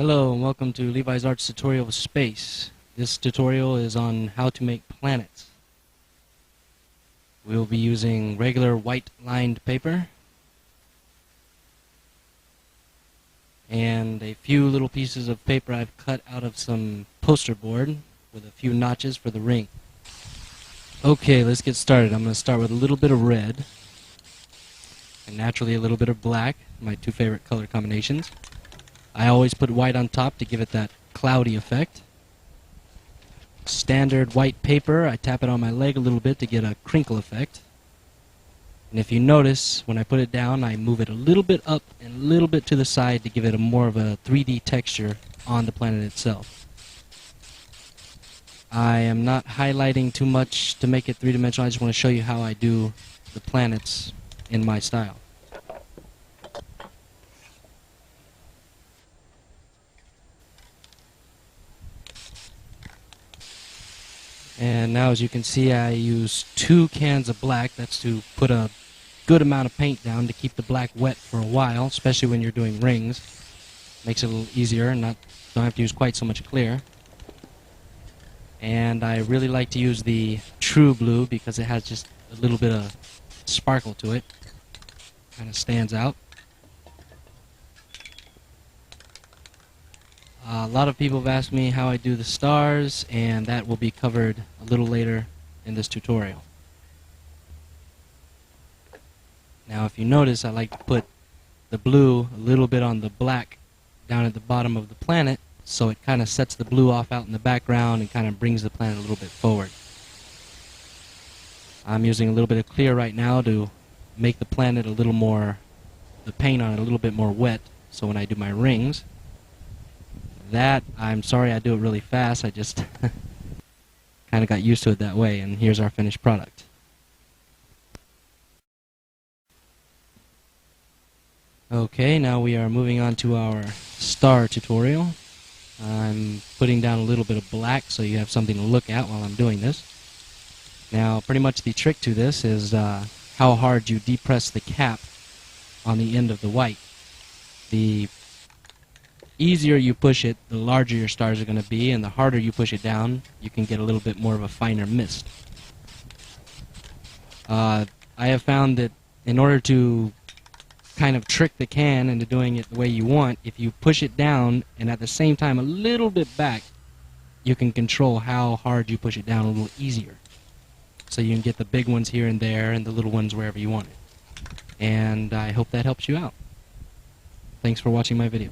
Hello and welcome to Levi's Arts tutorial of space. This tutorial is on how to make planets. We'll be using regular white lined paper and a few little pieces of paper I've cut out of some poster board with a few notches for the ring. Okay, let's get started. I'm going to start with a little bit of red and naturally a little bit of black, my two favorite color combinations. I always put white on top to give it that cloudy effect. Standard white paper, I tap it on my leg a little bit to get a crinkle effect. And if you notice, when I put it down, I move it a little bit up and a little bit to the side to give it a more of a 3D texture on the planet itself. I am not highlighting too much to make it three-dimensional. I just want to show you how I do the planets in my style. And now, as you can see, I use 2 cans of black. That's to put a good amount of paint down to keep the black wet for a while, especially when you're doing rings. Makes it a little easier and don't have to use quite so much clear. And I really like to use the true blue because it has just a little bit of sparkle to it. Kind of stands out. A lot of people have asked me how I do the stars, and that will be covered a little later in this tutorial. Now, if you notice, I like to put the blue a little bit on the black down at the bottom of the planet, so it kind of sets the blue off out in the background and kind of brings the planet a little bit forward. I'm using a little bit of clear right now to make the planet a little more, the paint on it a little bit more wet, so when I do my rings, I'm sorry I do it really fast, I just kind of got used to it that way, and here's our finished product. Okay, now we are moving on to our star tutorial. I'm putting down a little bit of black so you have something to look at while I'm doing this. Now, pretty much the trick to this is how hard you depress the cap on the end of the white. The easier you push it, the larger your stars are going to be, and the harder you push it down, you can get a little bit more of a finer mist. I have found that in order to kind of trick the can into doing it the way you want, if you push it down and at the same time a little bit back, you can control how hard you push it down a little easier. So you can get the big ones here and there and the little ones wherever you want it. And I hope that helps you out. Thanks for watching my video.